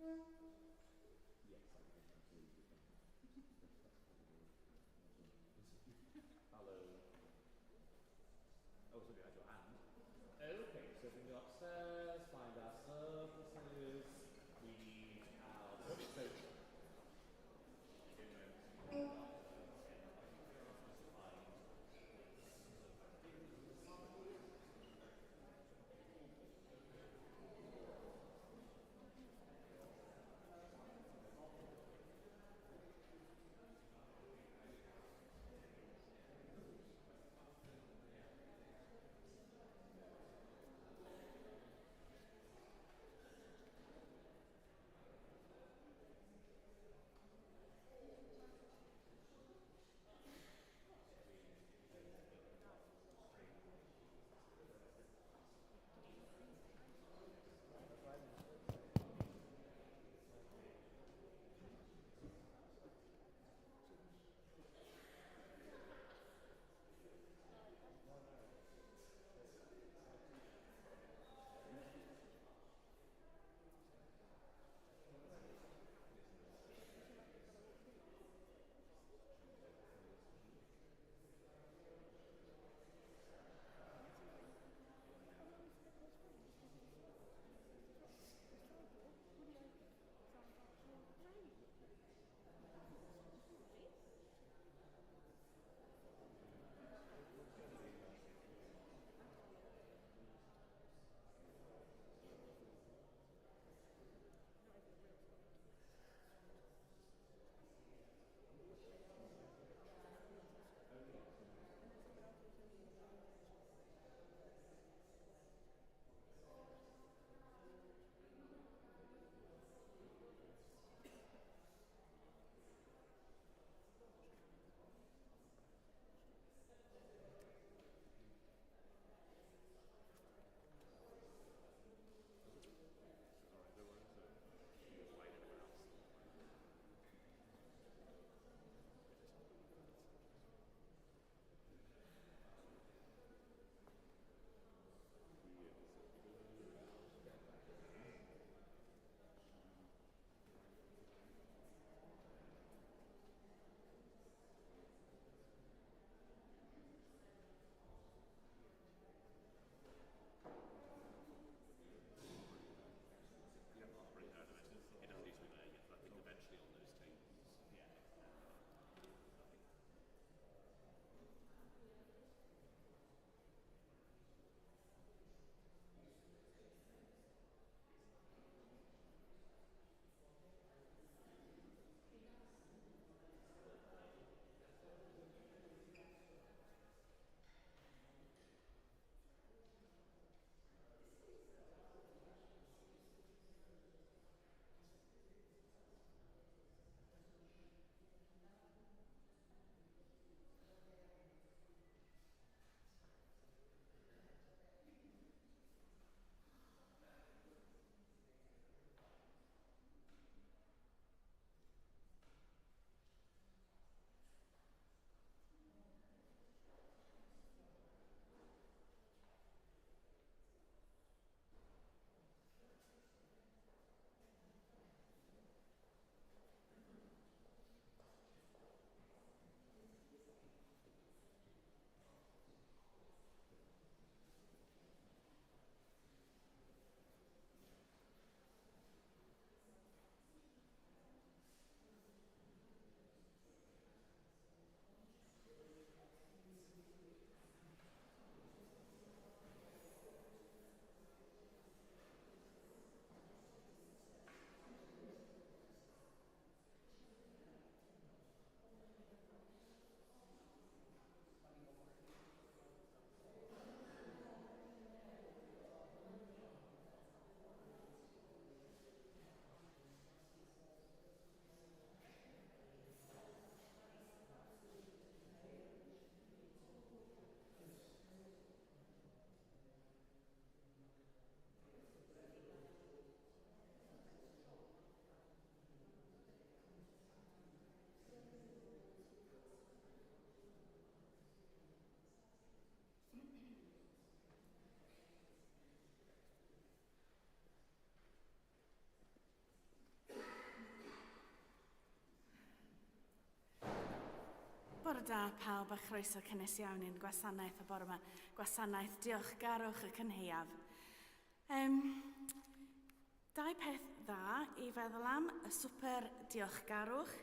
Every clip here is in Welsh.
Yes, hello. Oh, so you had your hand. Okay, so we can go upstairs, find our surfaces. We need our. Bore da pawb a chroeso cynnes iawn i'n gwasanaeth y bore yma. Gwasanaeth Diolchgarwch y Cynhaeaf. Dau peth dda i feddwl am y swper Diolchgarwch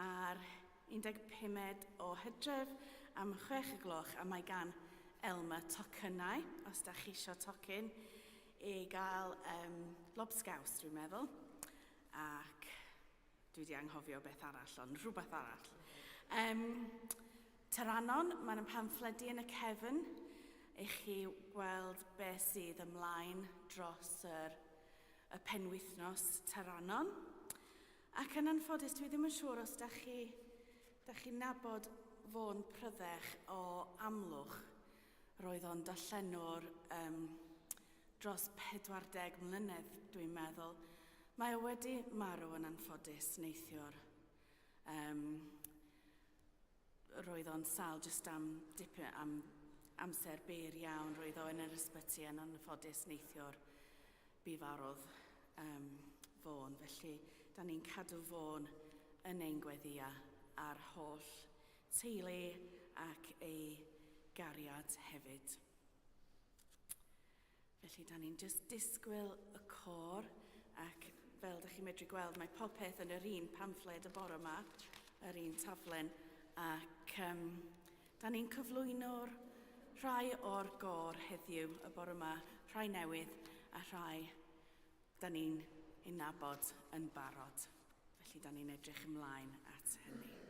ar 15 o Hydref am 6 y gloch a mae gan Elma tocynnau, os da chi isio tocyn, i gael lobsgaws dwi'n meddwl. Ac dwi wedi anghofio beth arall, ond rhywbeth arall. Tyrannon, mae'n pamffledu yn y cefn i chi weld beth sydd ymlaen dros y penwythnos Tyrannon. Ac yn anffodus, dwi ddim yn siŵr os da chi nabod Fôn Pryddech o Amlwch. Roedd o'n darllenwr dros 40 mlynedd, dwi'n meddwl. Mae o wedi marw yn anffodus neithiwr. Roedd o'n sal jyst am amser byr iawn. Roedd o yn yr ysbyty yn anffodus neithiwr bufarodd Fôn. Felly, da ni'n cadw Fôn yn ein gweddia a'r holl teulu ac ei gariad hefyd. Felly, da ni'n just disgwyl y côr ac fel da chi'n medru gweld, mae popeth yn yr un pamffled y bore yma, yr un taflen, ac da ni'n cyflwyno'r rhai o'r gôr heddiw y bore yma, rhai newydd a rhai da ni'n nabod yn barod. Felly da ni'n edrych ymlaen at hynny.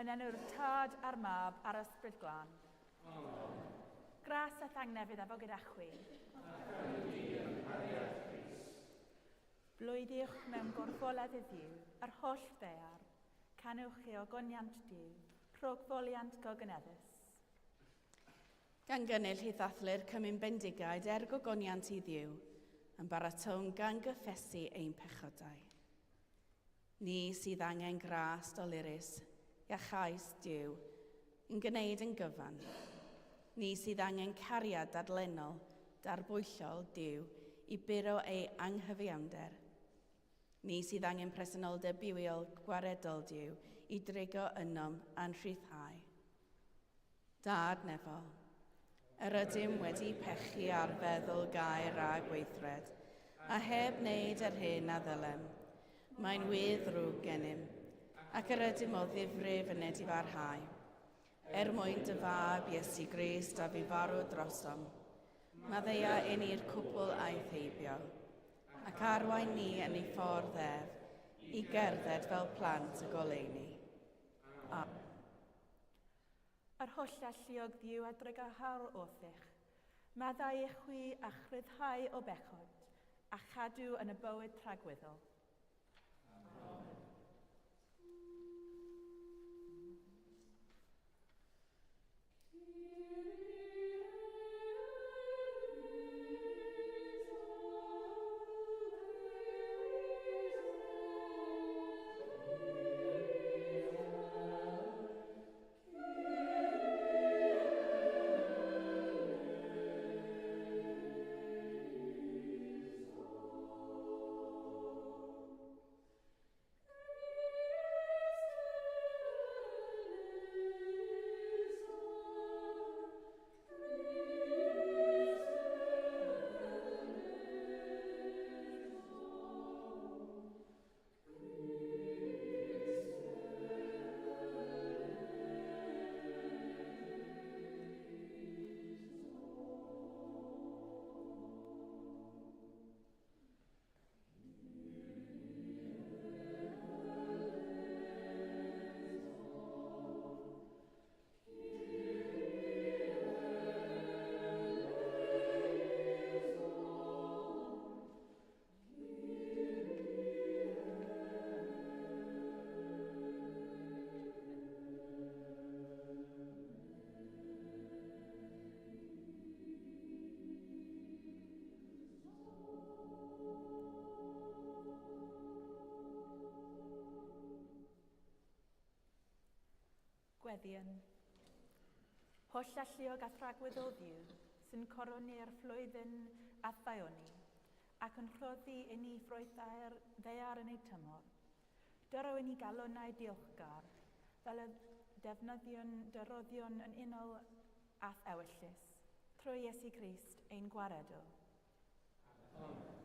Yn enw'r Tad a'r Mab a'r Ysbryd Glân. Gras a thangnefydd efo gyda chwi. Blwydiwch mewn gorfoledd y ddiw, yr holl ddear, canwch chi ogoniant diw, rhogfoliant gogyneddus. Gan gynnil hi ddathlu'r Cymun Bendigaid gogoniant i ddiw, yn baratown gan gyffesu ein pechodau. Ni sydd angen gras dolurus, iachais diw, yn gwneud yn gyfan. Ni sydd angen cariad dadlennol, darbwyllol diw, i buro ei anghyfiawnder. Ni sydd angen presenoldeb bywiol gwaredol diw, i drigo ynom a'n rhyddhau. Dad nefol, yr ydym wedi pechu ar feddwl gair a gweithred, a heb wneud yr hyn a ddylem. Mae'n weddrwg gennym, ac yr ydym o ddifrif yn nid i farhau. Mwyn dy fab Iesu Grist a fi farw drosom, maddeia un i'r cwpl a'i theibio, ac arwain ni yn ei ffordd ef, i gerdded fel plant y goleuni. Yr holl alluog ddiw a drygahar othych, maddau eich chwi a chryddhau o bechod, a chadw yn y bywyd tragweddol. Gweddion. Holl alluog a thragweddol ddiw sy'n coroni'r flwyddyn a thaioni ac yn rhoddi i ni ffrwythau'r ddeiar yn ei tymor. Dyro i ni galonau diolchgar fel y defnyddion dyroddion yn unol ath ewyllus trwy Iesu Grist ein gwaredol. Amen.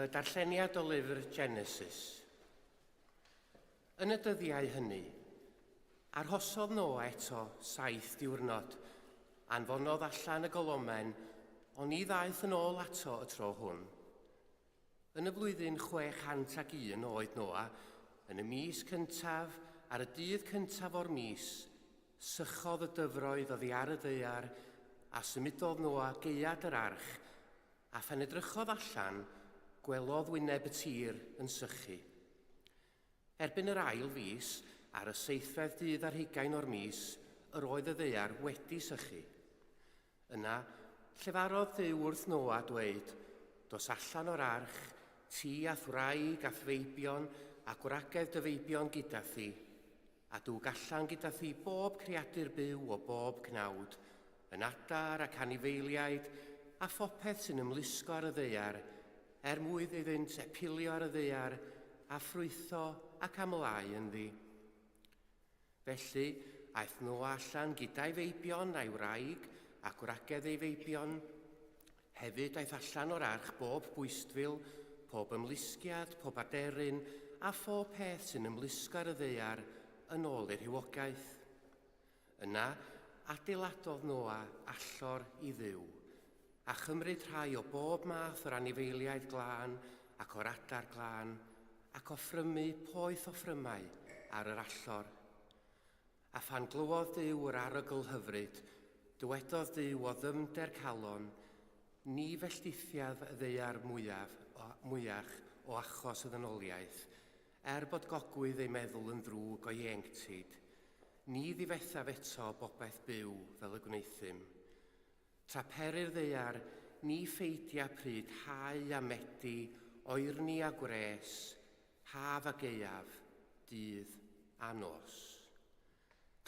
darlleniad o lyfr Genesis. Yn y dyddiau hynny, arhosodd Noa eto 7 diwrnod, anfonodd allan y golomen, ond ni ddaeth yn ôl ato y tro hwn. Yn y flwyddyn 601 oed Noa, yn y mis cyntaf, ar y dydd cyntaf o'r mis, sychodd y dyfroedd oddi ar y ddaear, a symudodd Noa gaead yr arch, a phan edrychodd allan, gwelodd wyneb y tir yn sychu. Erbyn yr ail fis, ar y 7fed dydd ar 20 o'r mis, yr oedd y ddaear wedi sychu. Yna, llefarodd Dduw wrth Noa dweud, dos allan o'r arch, ti a thwraig a thfeibion a gwragedd dy feibion gyda thi, a dwg allan gyda thi bob creadur byw o bob cnawd, yn adar ac anifeiliaid, a phopeth sy'n ymlusgo ar y ddaear, mwyd iddynt epilio ar y ddaear, a ffrwytho ac amlau ynddi. Felly, aeth Noa allan gyda'i feibion a'i wraig, a gwragedd ei feibion. Hefyd aeth allan o'r arch bob bwystfil, pob ymlusgiad, pob aderyn, a phob peth sy'n ymlusgo ar y ddaear yn ôl i'r rhywogaeth. Yna, adeiladodd Noa allor I Dduw, a chymryd rhai o bob math o'r anifeiliaid glân ac o'r adar glân, ac offrymu poeth o ffrymau ar yr allor. A phan glywodd Duw yr arogl hyfryd, dywedodd Duw o ddyfnder calon, ni felltithiaf y ddeiar mwyach o achos y ddynoliaeth, bod gogwydd ei meddwl yn ddrwg o ieuenctid, ni ddifethaf eto bobeth byw fel y gwneithym. Tra peri'r ddeiar, ni ffeidia pryd hau a medi, oerni a gwres, haf a gaeaf, dydd a nos.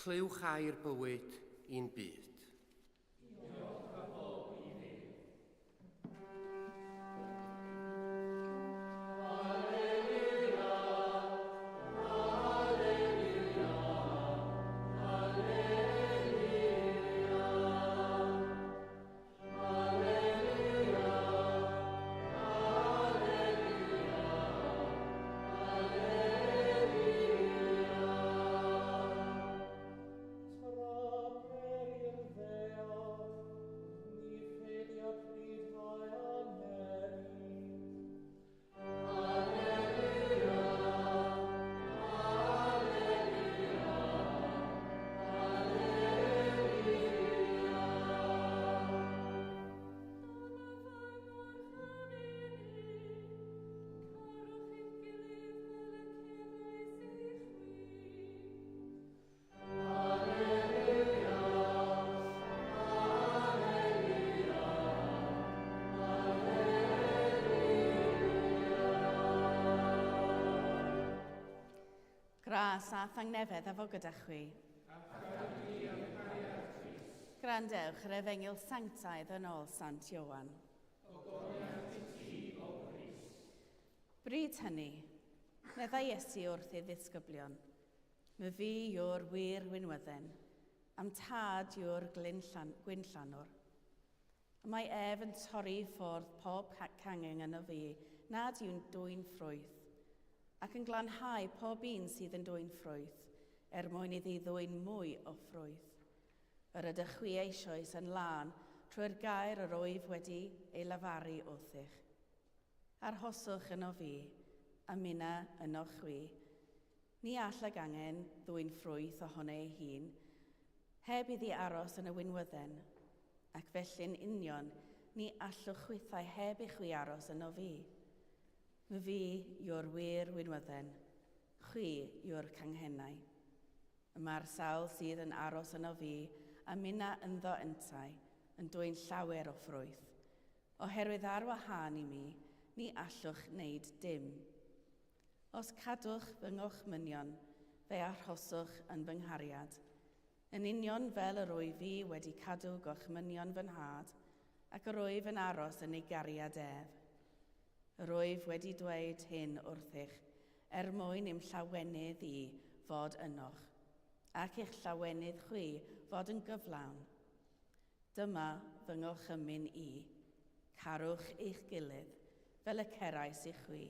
Clywch air bywyd i'n byd. Gras a thangnefedd efo gyda chwi. Grandewch yr Efengil Sanctaidd yn ôl Sant Ioan. Bryd hynny, meddai Iesu wrth ei ddisgyblion, my fi yw'r wir wynwydden, am tad yw'r gwynllanwr. Mae ef yn torri ffwrdd pob cangen yno fi, nad yw'n dwyn ffrwyth, ac yn glanhau pob un sydd yn dwyn ffrwyth, mwyn iddi ddwyn mwy o ffrwyth. Yr ydych chwi eisoes yn lân trwy'r gair yr wyf wedi ei lafaru wrthych. Arhoswch yno fi, a minna yno chwi. Ni all ag angen ddwyn ffrwyth ohono ei hun, heb iddi aros yn y wynwydden, ac felly'n union ni allwch chwythau heb I chwi aros yno fi. My fi yw'r wir wynwydden, chwi yw'r canghennau. Mae'r sawl sydd yn aros yno fi a minna ynddo yntau yn dwyn llawer o ffrwyth. Oherwydd ar wahân I mi, ni allwch wneud dim. Os cadwch fy ngochmynion, fe arhoswch yn fy nghariad. Yn union fel yr wyf fi wedi cadw gochmynion fy nhad, ac yr wyf yn aros yn ei gariad ef. Yr wyf wedi dweud hyn wrthych, mwyn i'm llawenydd I fod ynoch, ac eich llawenydd chwi fod yn gyflawn. Dyma fy ngochymyn I, carwch eich gilydd, fel y cerais i chwi.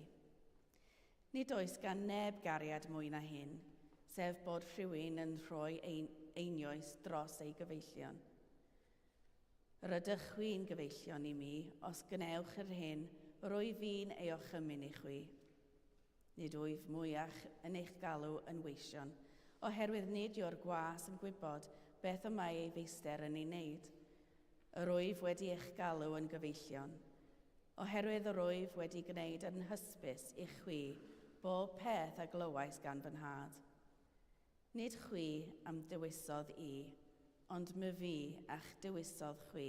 Nid oes gan neb gariad mwy na hyn, sef bod rhywun yn rhoi einioes dros ei gyfeillion. Rydych chwi'n gyfeillion i mi, os gwnewch yr hyn, rwy fi'n euorchymyn i chwi. Nid wyf mwyach yn eich galw yn weision, oherwydd nid yw'r gwas yn gwybod beth y mae ei feister yn ei wneud. Yr wyf wedi eich galw yn gyfeillion, oherwydd yr wyf wedi gwneud yn hysbys i chwi bob peth a glywais gan fy nhad. Nid chwi am dewisodd i, ond my fi a'ch dewisodd chwi,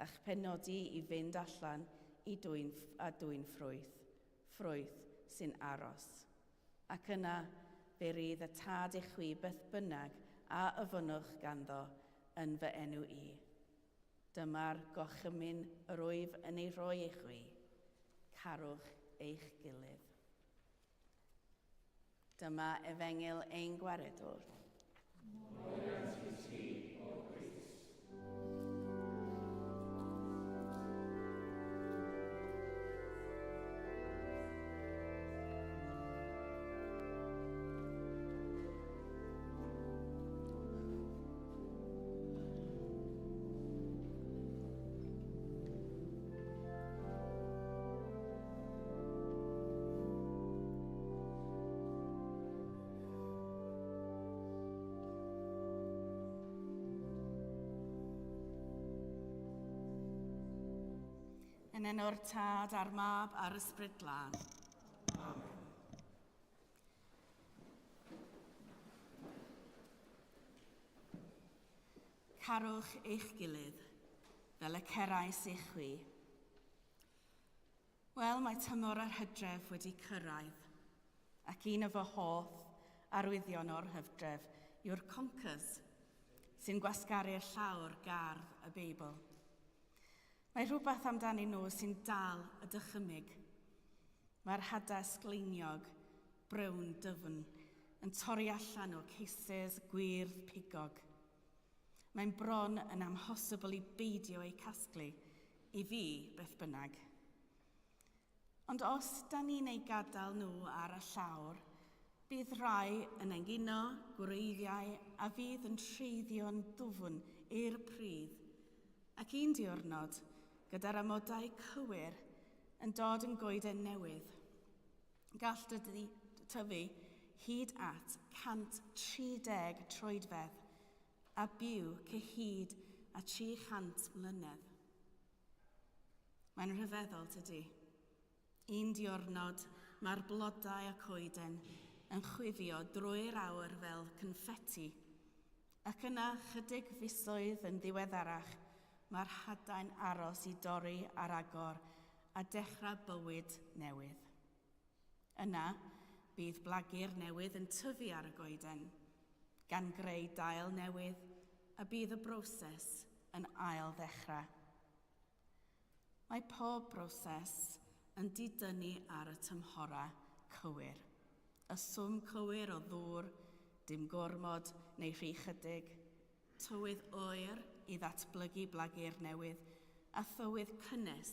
a'ch penodi i fynd allan i dwyn ffrwyth sy'n aros. Ac yna fe rydd y tad i chwi beth bynnag a yfynwch ganddo yn fy enw i. Dyma'r gochymyn yr wyf yn ei roi i chwi. Carwch eich gilydd. Dyma efengil ein gwaredwr. Yn enw'r Tad a'r Mab a'r Ysbryd Glân. Amen. Carwch eich gilydd, fel y cerais eich chwi. Wel, mae tymor yr Hydref wedi cyrraedd, ac un o fy hoff arwyddion o'r Hydref yw'r concers, sy'n gwasgaru'r llawr gardd y Beibl. Mae rhywbeth amdani nhw sy'n dal y dychymyg. Mae'r hadas gleiniog, brown dyfn, yn torri allan o ceisys gwyrdd pigog. Mae'n bron yn amhosibl i beidio eu casglu, i fi beth bynnag. Ond os da ni'n ei gadael nhw ar y llawr, bydd rhai yn engino gwreiddiau a fydd yn treiddio'n dwfn i'r pridd, ac un diwrnod, gyda'r amodau cywir yn dod yn goeden newydd. Gall tyfu hyd at 130 troedfedd a byw cyhyd a 300 mlynedd. Mae'n rhyfeddol tydi. Un diwrnod mae'r blodau a coeden yn chwifio drwy'r awr fel confetti, ac yna chydig fisoedd yn ddiweddarach mae'r hadau'n aros i dorri ar agor a dechrau bywyd newydd. Yna, bydd blagur newydd yn tyfu ar y goeden, gan greu dail newydd, a bydd y broses yn ail ddechrau. Mae pob broses yn didynnu ar y tymhora cywir. Y swm cywir o ddŵr, dim gormod neu rhy chydig, tywydd oer i ddatblygu blagur newydd, a thywydd cynnes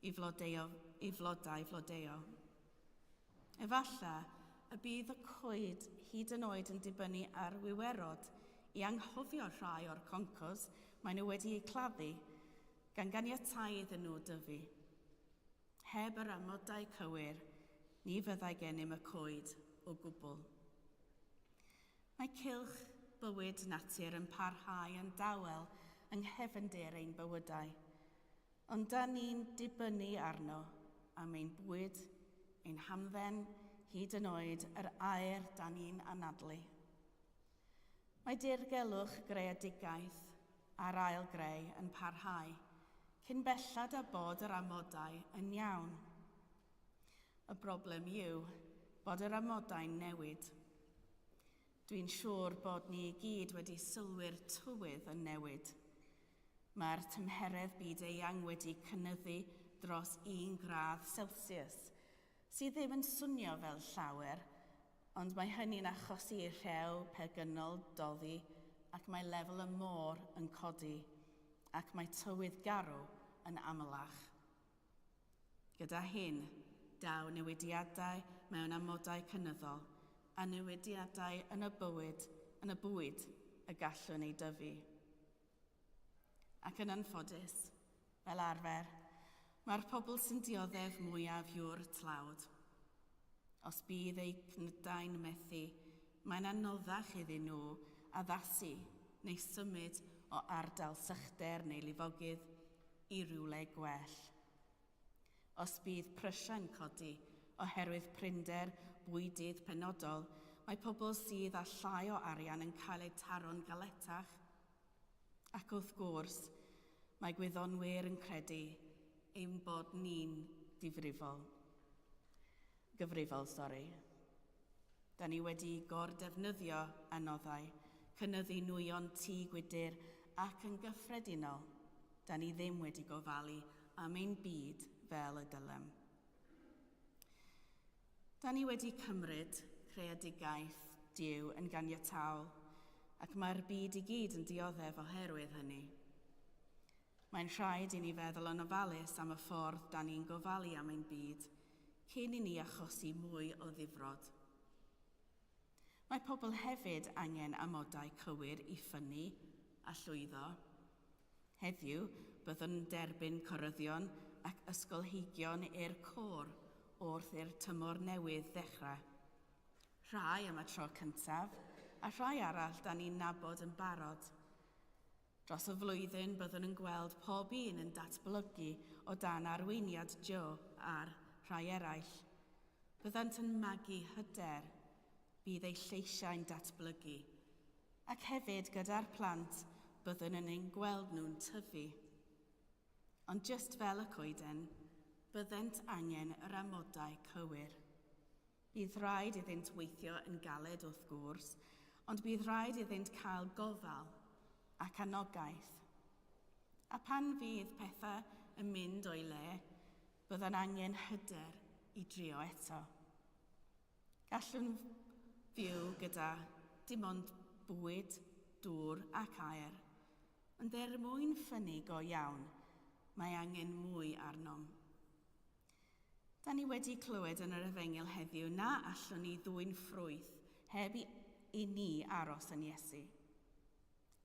i flodau flodeo. Efalla y bydd y coed hyd yn oed yn dibynnu ar wiwerod i anghofio rhai o'r concos maen nhw wedi eu claddu, gan ganiatáu iddyn nhw dyfu. Heb yr amodau cywir, ni fyddai gennym y coed o gwbl. Mae cylch bywyd natur yn parhau yn dawel yng nghefndir ein bywydau, ond da ni'n dibynnu arno am ein bwyd, ein hamdden, hyd yn oed yr aer da ni'n anadlu. Mae dirgelwch greadigaeth a'r ail greu yn parhau, cyn bellad a bod yr amodau yn iawn. Y broblem yw bod yr amodau'n newid. Dwi'n siŵr bod ni i gyd wedi sylwi'r tywydd yn newid. Mae'r tymheredd byd-eang wedi cynyddu dros 1 gradd Celsius, sydd ddim yn swnio fel llawer, ond mae hynny'n achosi rhew pegynol doddi ac mae lefel y môr yn codi ac mae tywydd garw yn amlach. Gyda hyn, daw newidiadau mewn amodau cynyddol a newidiadau yn y bwyd y gallwn ei dyfu. Ac yn anffodus, fel arfer, mae'r pobl sy'n dioddef mwyaf yw'r tlawd. Os bydd eu cnydau'n methu, mae'n anoddach iddyn nhw addasu neu symud o ardal sychder neu lifogydd i rywle gwell. Os bydd prysiau'n codi oherwydd prinder bwydydd penodol, mae pobl sydd â llai o arian yn cael eu taro'n galetach. Ac wrth gwrs, mae gwyddonwyr yn credu ein bod ni'n gyfrifol. Da ni wedi gor-defnyddio anoddau, cynyddu nwyon tŷ gwydyr ac yn gyffredinol, da ni ddim wedi gofalu am ein byd fel y dylem. Da ni wedi cymryd creadigaeth Duw yn ganiataol, ac mae'r byd i gyd yn dioddef oherwydd hynny. Mae'n rhaid i ni feddwl yn ofalus am y ffordd da ni'n gofalu am ein byd, cyn i ni achosi mwy o ddifrod. Mae pobl hefyd angen amodau cywir i ffynnu a llwyddo. Heddiw, byddwn yn derbyn coryddion ac ysgolheigion i'r côr wrth i'r tymor newydd ddechrau. Rhai am y tro cyntaf, a rhai arall da ni'n nabod yn barod. Dros y flwyddyn byddwn yn gweld pob un yn datblygu o dan arweiniad Joe a'r rhai eraill. Byddant yn magu hyder, bydd eu lleisiau'n datblygu, ac hefyd gyda'r plant byddwn yn ein gweld nhw'n tyfu. Ond just fel y coeden, byddent angen yr amodau cywir. Bydd rhaid iddynt weithio yn galed wrth gwrs, ond bydd rhaid iddynt cael gofal ac anogaeth. A pan fydd pethau yn mynd o'i le, byddwn angen hyder i drio eto. Gallwn fyw gyda dim ond bwyd, dŵr ac aer, ond mwyn ffynnu go iawn, mae angen mwy arnom. Da ni wedi clywed yn yr Efengyl heddiw na allwn ni ddwyn ffrwyth heb i ni aros yn Iesu.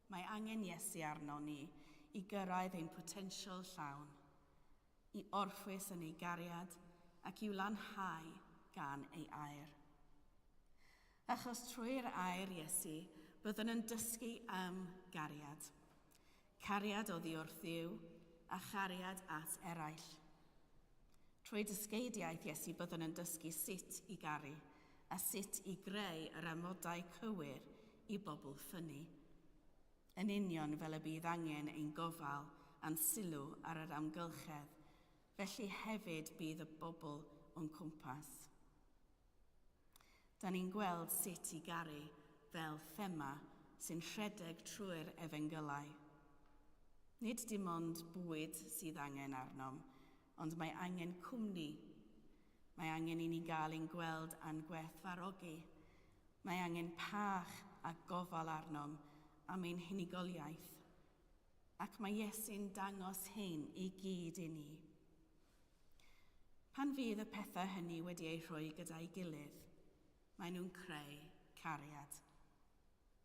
Mae angen Iesu arno ni i gyrraedd ein potensial llawn, i orffwys yn ei gariad ac i'w lanhau gan ei air. Achos trwy'r air Iesu, byddwn yn dysgu am gariad. Cariad oddi wrth Dduw a chariad at eraill. Trwy dysgeidiaeth Iesu byddwn yn dysgu sut i garu a sut i greu yr amodau cywir i bobl ffynnu. Yn union fel y bydd angen ein gofal a'n sylw ar yr amgylchedd, felly hefyd bydd y bobl o'n cwmpas. Da ni'n gweld sut i garu fel thema sy'n rhedeg trwy'r Efengylau. Nid dim ond bwyd sydd angen arnom, ond mae angen cwmni. Mae angen i ni gael ein gweld a'n gwerthfarogi. Mae angen pach a gofal arnom am ein hunigoliaeth. Ac mae Iesu'n dangos hyn i gyd i ni. Pan fydd y pethau hynny wedi eu rhoi gyda'i gilydd, mae nhw'n creu cariad.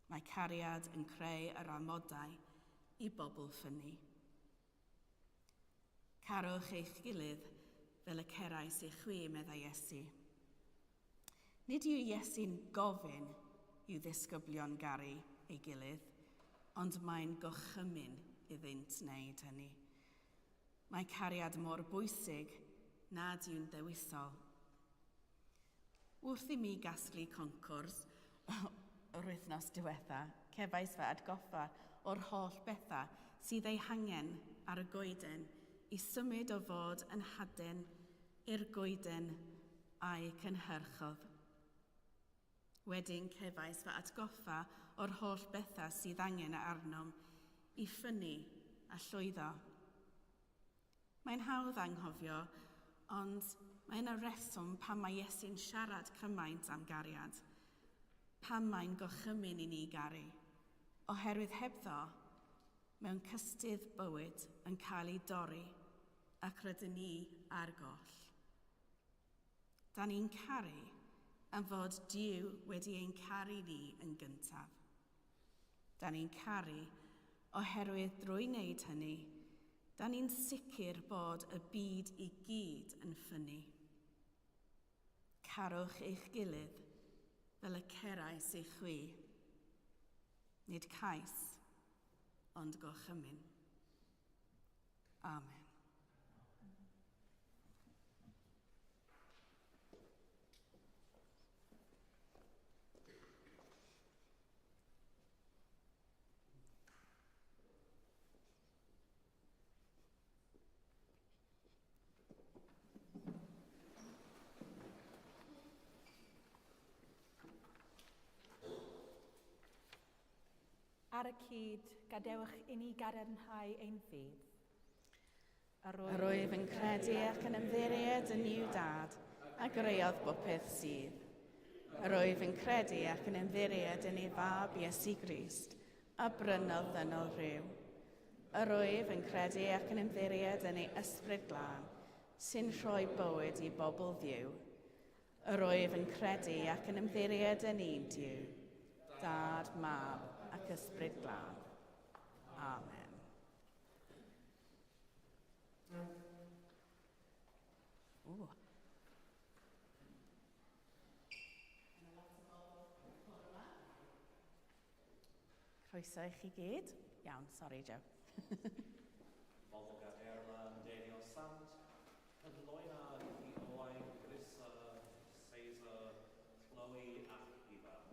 Mae cariad yn creu yr amodau i bobl ffynnu. Carwch eich gilydd fel y cerais i'ch chwi, meddai Iesu. Nid yw Iesu'n gofyn i'w ddisgyblion garu ei gilydd, ond mae'n gochymyn iddynt wneud hynny. Mae cariad mor bwysig nad yw'n dewisol. Wrth i mi gasglu concwrs o'r wythnos diwetha, cefais fy atgoffa o'r holl bethau sydd ei hangen ar y goeden i symud o fod yn hadyn i'r goeden a'i cynhyrchodd. Wedyn cefais fy atgoffa o'r holl bethau sydd angen arnom i ffynnu a llwyddo. Mae'n hawdd anghofio, ond mae'n y reswm pam mae Iesu'n siarad cymaint am gariad, pam mae'n gochymyn i ni garu, oherwydd hebddo, mewn cystydd bywyd yn cael ei dorri, ac rydyn ni ar goll. Da ni'n caru am fod Duw wedi ein caru ni yn gyntaf. Da ni'n caru oherwydd drwy wneud hynny, da ni'n sicr bod y byd i gyd yn ffynnu. Carwch eich gilydd fel y cerais eich chwi. Nid cais, ond gorchymyn. Amen. Ar y cyd, gadewch i ni gadarnhau ein ffydd. Yr wyf yn credu ac yn ymddiried yn i'w dad, a greuodd bopeth sydd. Yr wyf yn credu ac yn ymddiried yn ei fab Iesu Grist, a brynodd ddynol rhyw. Yr wyf yn credu ac yn ymddiried yn ei ysbryd glân, sy'n rhoi bywyd i bobl ddiw. Yr wyf yn credu ac yn ymddiried yn un Duw, Dad, Mab ac ysbryd glân. Amen. Croeso i chi gyd. Iawn, sori, Joe. Bobl Gaderlan, Daniel Sant, Cyfloena i Owain, Grisa, Caesar, Chloe ac Ivan,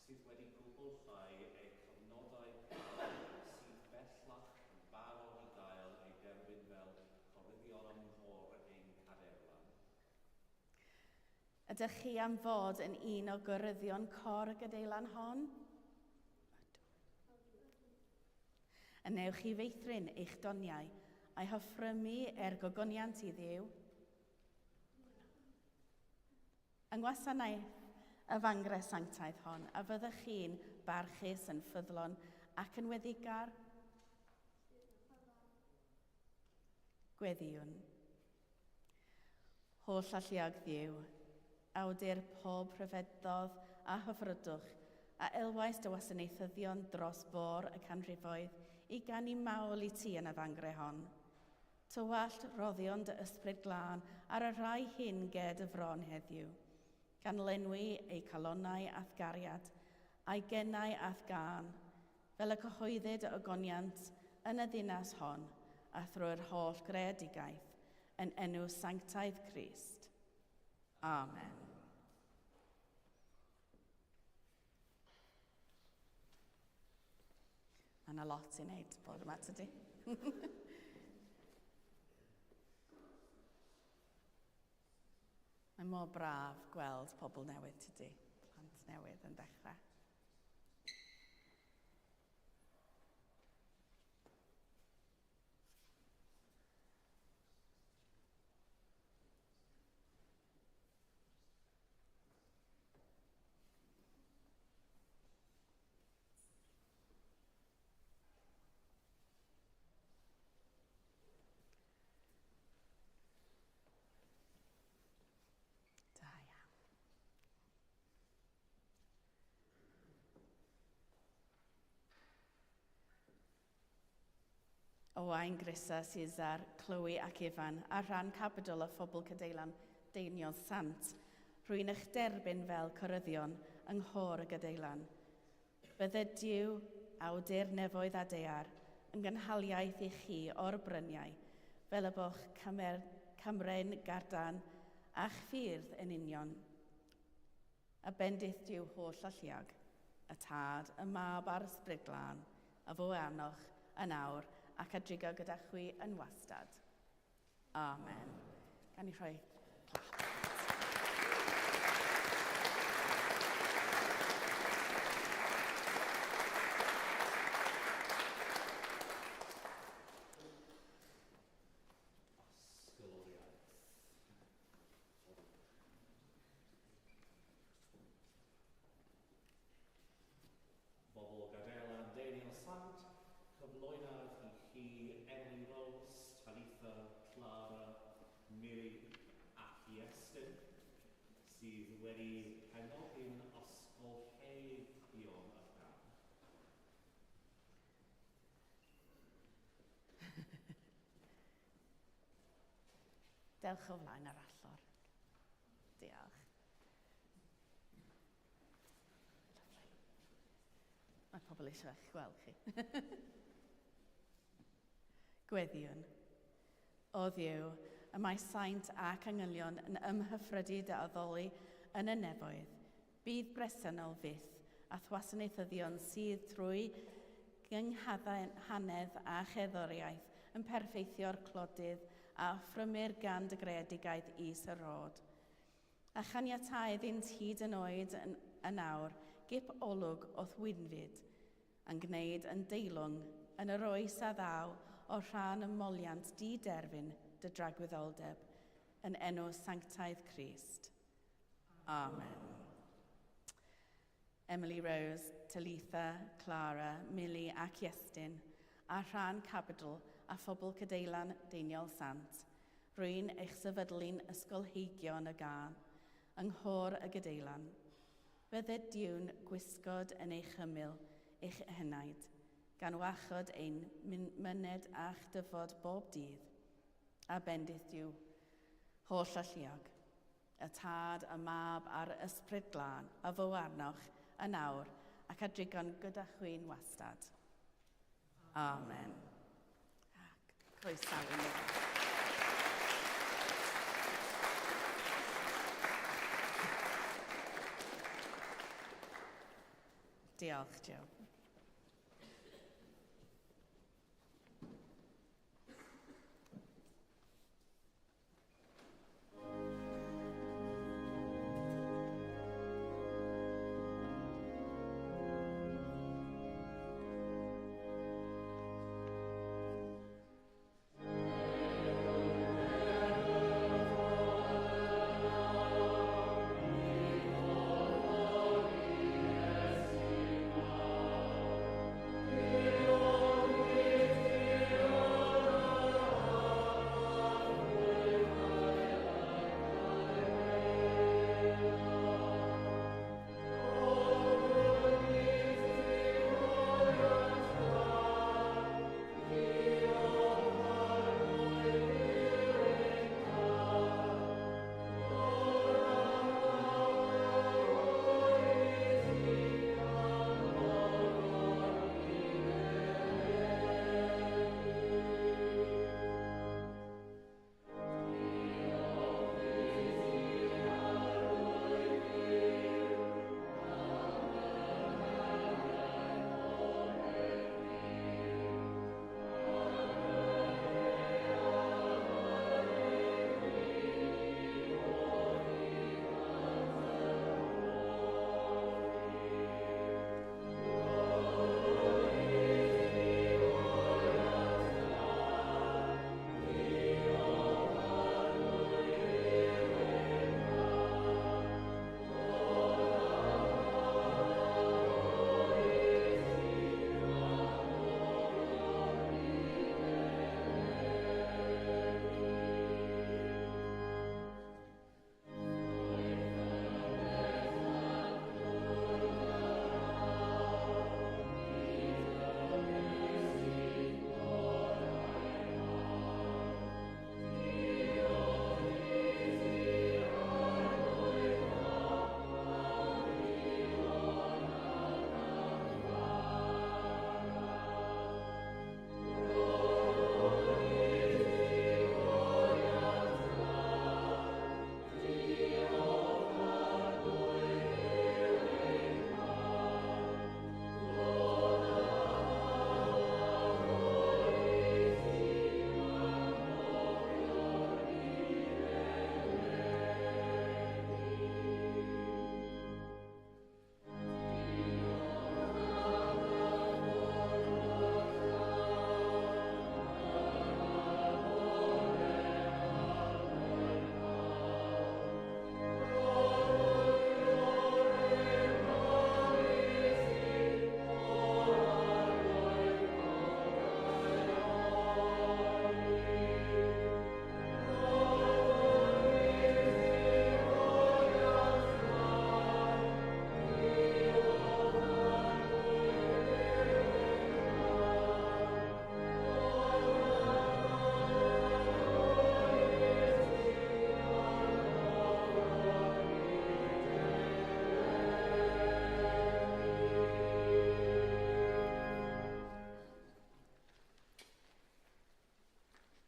sydd wedi gwblhau eu cyfnodau sydd bellach yn barod i gael ei derbyn fel coryddion ymhor ein Caderlan. Ydych chi am fod yn un o gyryddion cor y gadeilan hon? Ynewch chi feithrin eich doniau a'i hoffrymu gogoniant i Dduw. Yng ngwasanaeth y fangres sanctaidd hon, a fyddech chi'n barchus yn ffyddlon ac yn weddigar? Gweddiwn. Holl alluog Dduw, awdur pob rhyfeddodd a hyfrydwch, a elwais dy wasanaethyddion dros bor y canrifoedd i gan i mawl i ti yn y fangre hon. Tywallt roddion dy ysbryd glân ar y rhai hyn ged y fron heddiw, gan lenwi eu calonnau ath gariad, a'i gennau ath gan, fel y cyhoeddyd y ogoniant yn y ddinas hon, a thrwy'r holl greadigaeth, yn enw sanctaidd Crist. Amen. Mae yna lot i wneud bod yma tydi. Mae mor braf gweld pobl newydd tydi, plant newydd yn dechrau. Owain, Grisa, Caesar, Chloe ac Ifan, a rhan cabydol o phobl Cadeilan Deiniodd Sant, rwy'n eich derbyn fel coryddion yng nghor y Gadeilan. Bydde Duw, awdur nefoedd a dear, yn gynhaliaeth i chi o'r bryniau, fel y boch camren gardan a'ch ffyrdd yn union. A bendith Duw holl alluog, y tad, y mab a'r ysbryd glân, a fo anoch yn awr, ac a drigo gyda chwi yn wastad. Amen. Gan i rhoi clap. Bobl Gaderlan, Daniel Sant, cyflwynodd i chi Emily Rose, Talitha, Clara, Mary ac Iestyn, sydd wedi penol yn ysgolheigion y gan. Dewch o flaen yr allor. Diolch. Mae pobl eisiau eich gweld chi. Gweddiwn. O Dduw, y mae saint ac angylion yn ymhyfrydu dy addoli yn y nefoedd. Bydd bresennol fyth a thwasanaethyddion sydd trwy gynghanedd a cheddoriaeth yn perffeithio'r clodydd a phrymer gan dy greadigaeth is y rod. A chaniatau iddynt hyd yn oed yn awr, gip olwg o thwynfyd, yn gwneud yn deilwng yn yr oes a ddaw o rhan ymoliant di-derfyn dy dragwyddoldeb, yn enw Sanctaidd Crist. Amen. Emily Rose, Talitha, Clara, Millie ac Iestyn, a rhan Capital a phobl Cadeilan Deiniol Sant, rwy'n eich sefydlu'n ysgolheigion y gan, yng nghor y Gadeilan. Bydde diwn gwisgod yn eich hymyl, eich henaid, gan wachod ein myned a'ch dyfod bob dydd, a bendith diw, holl alluog, y tad, y mab a'r ysbryd glân, a fo arnoch, yn awr, ac a drigon gyda chwi'n wastad. Amen. Ac croesawu ni. Diolch, Joe. Amen.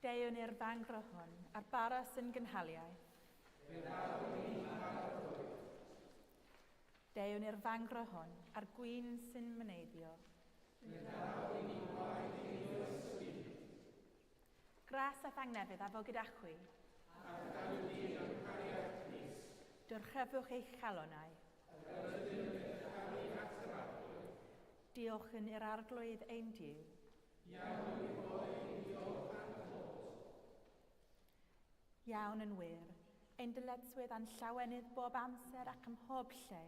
Deiwn i'r fangro hon, a'r bara sy'n gynhaliaeth. Deiwn i'r fangro hon, a'r gwyn sy'n myneiddio. Gras a thangnefydd a fo gyda chwi. Dyrchafwch eich chalonau. Diolch yn i'r arglwydd ein Diw. Iawn yn wir, ein dyletswydd a'n llawenydd bob amser ac ym mhob lle,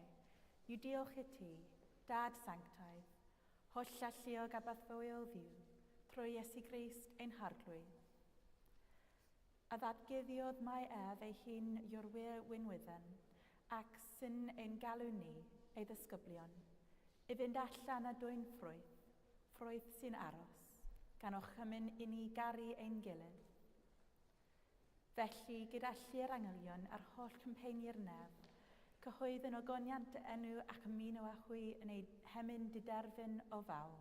yw diolch i ti, Dad Sanctaidd, holl alluog a bathfoel ddiw, trwy Iesu Grist ein harglwydd. A ddadguddiodd mae ef ei hun yw'r wynwyddyn, ac sy'n ein galw ni, ei ddisgyblion, i fynd allan a dwy'n ffrwyth, ffrwyth sy'n aros, gan ochymyn i ni garu ein gilydd. Felly, gyda llu'r angylion a'r holl cympeini'r nef, cyhoeddyn ogoniant dy enw ac ymuno â chwi yn ei hemyn diderfyn o fawl.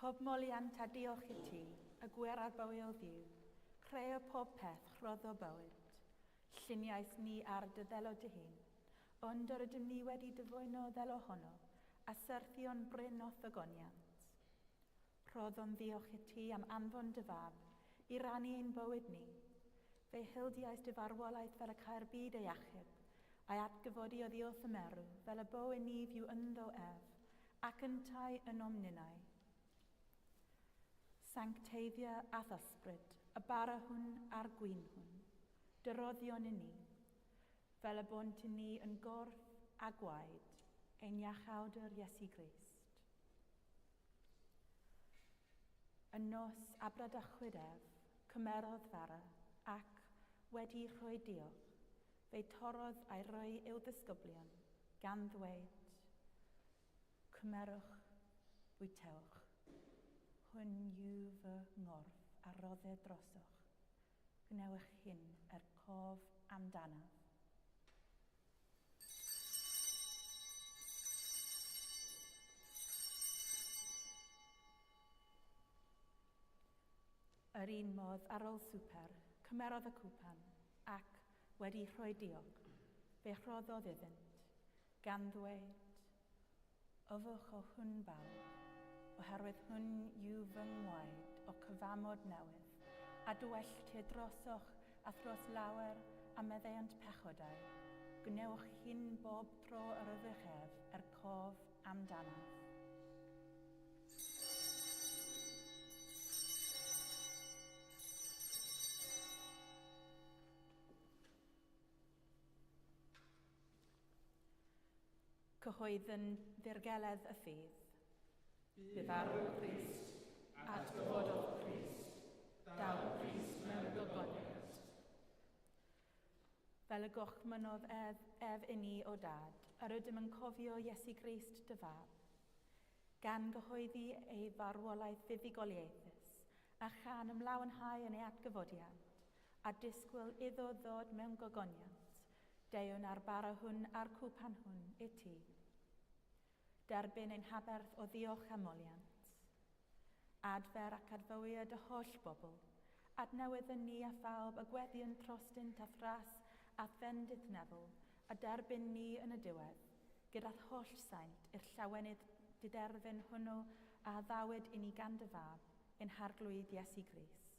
Pob moliant a diolch i ti, y gwer ar bywyd ddiw, creu o pob peth rhodd o bywyd. Lluniais ni ar dy ddelo dy hun, ond yr ydym ni wedi dyfwyno ddelo honno, a syrthion bryn o thygoniant. Rhoddon ddiolch i ti am anfon dy fab, i rannu ein bywyd ni. Fe hildiais dy farwolaeth fel y caer byd ei achub, a'i atgyfodi o ddiwrth y merw, fel y bow yn nif yw ynddo ef, ac yn tai yn omninau. Sancteiddia a thysbryd, y bara hwn a'r gwyn hwn, dyroddion i ni, fel y bont i ni yn gorff a gwaed, ein iachawdr Iesu Grist. Yn nos abradachwyd ef, cymerodd fara, ac wedi rhoi diolch, fe torodd a'i roi i'w ddisgyblion, gan ddweud, cymerwch, bwytewch. Hwn yw fy ngorff a rodded drosoch. Gwnewch hyn cof amdanaf. Yr un modd ar ôl swper, cymerodd y cwpan, ac wedi rhoi diolch, fe rhoddodd iddynt, gan ddweud, yfwch o hwn bawb, oherwydd hwn yw fy ngwaed o cyfamod newydd, a dwelltir drosoch a thros lawer a meddaiant pechodau. Gwnewch hyn bob tro yr ydych ef cof amdanaf. Cyhoedden ddirgeledd y ffydd. Bydd arw Christ, at gyfododd Christ, daw Christ mewn gogoniant. Fel y goch mynodd ef inni o dad, yr ydym yn cofio Iesu Grist dy fab, gan gyhoeddi ei farwolaeth fuddugoliaethus, a chan ymlawenhau yn ei atgyfodiad, a disgwyl iddo ddod mewn gogoniant, deuwn ar bara hwn a'r cwpan hwn i ti. Derbyn ein haberth o ddiolch amoliant. Adfer ac adfywyd y holl bobl, adnewydden ni a phawb y gweddion trostynt a thras a thfendith nefel, a derbyn ni yn y diwedd, gyda'r holl saint i'r llawenydd diderfyn hwnnw a ddawyd i ni gan dy fab, yn harglwyd Iesu Grist.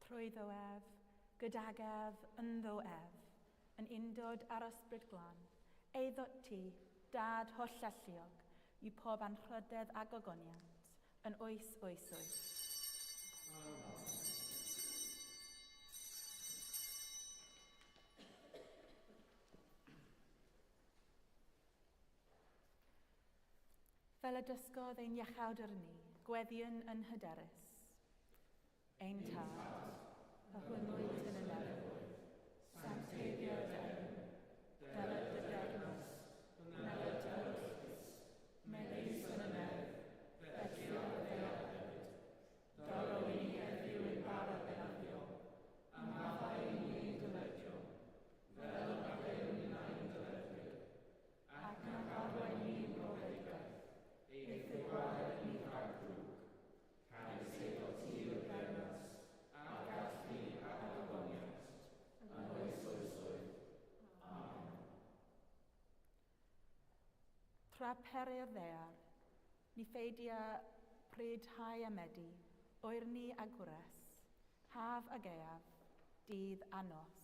Trwyddo ef, gydag ef, ynddo ef, yn undod ar ysbryd glân, eiddo ti, dad holl alluog, yw pob anrhydedd a gogoniant, yn oes oes oes. Fel y dysgodd ein iachawdr ni, gweddion yn hyderus. Ein tad, a hwnnwyd yn y nefyn, sancteiddiodd ein, deled y dermys, neled y hwllus, megis yn y nef, felly o ddealed, doro i ni heddiw yn barod yn afio, a maddau i ni dyledio, fel mae Dew na'n dyledio, ac na farwen ni'n brofedigaeth, eith y gwaed ni rhag drwg, cael sydd o ti yw'r bernas, a gall ni a gogoniant, yn oes oes oes. Amen. Tra perir ddear, ni ffeidia pryd hau a medi, oer ni a gwres, haf a geaf, dydd a nos.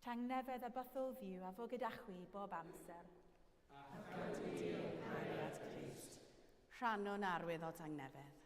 Tangnefedd a bythol ddiw a fo gydachwi bob amser. A gant i ti, Ariad Crist. Rhannon arwydd o tangnefedd.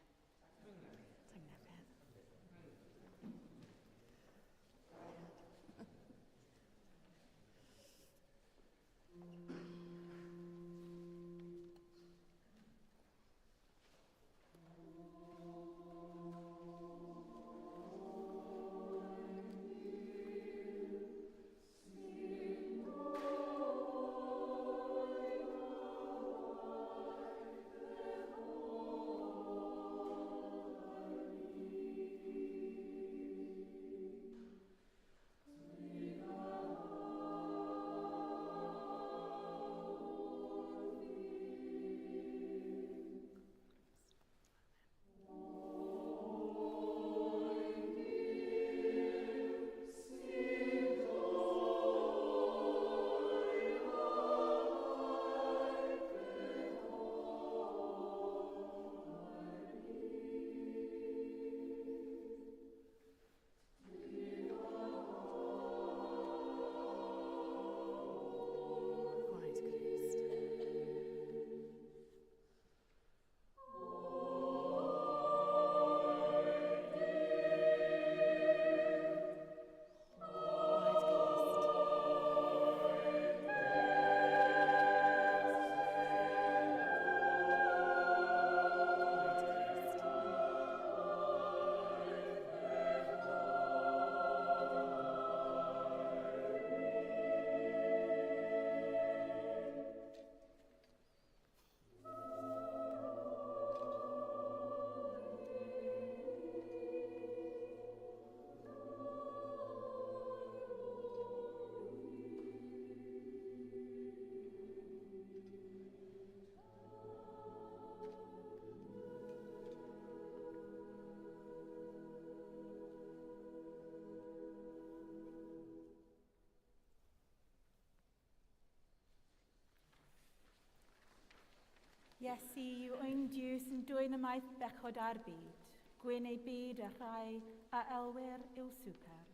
Iesu yw ein Diw sy'n dwyn ymaith bechod ar byd. Gwyn ei byd a rhai a elwyr i'w swper.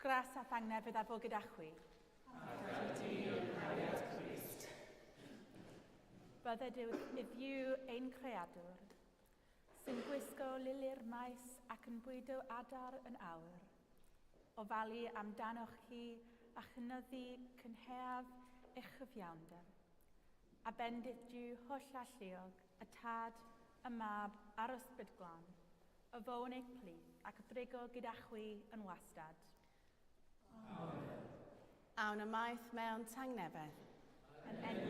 Gras a thangnefydd a bo gyda chwi. Bydded yw ein creadwr, sy'n gwisgo lilyr maes ac yn bwydo adar yn awr, ofalu amdanoch chi a chynyddu Cynhaeaf eich chyfiawnder, a bendith yw holl alluog, y tad, y mab a'r ysbryd glân, y fown eich plith ac y brigo gyda chwi yn wastad. Awn y maith mewn tangnefedd. Yn enw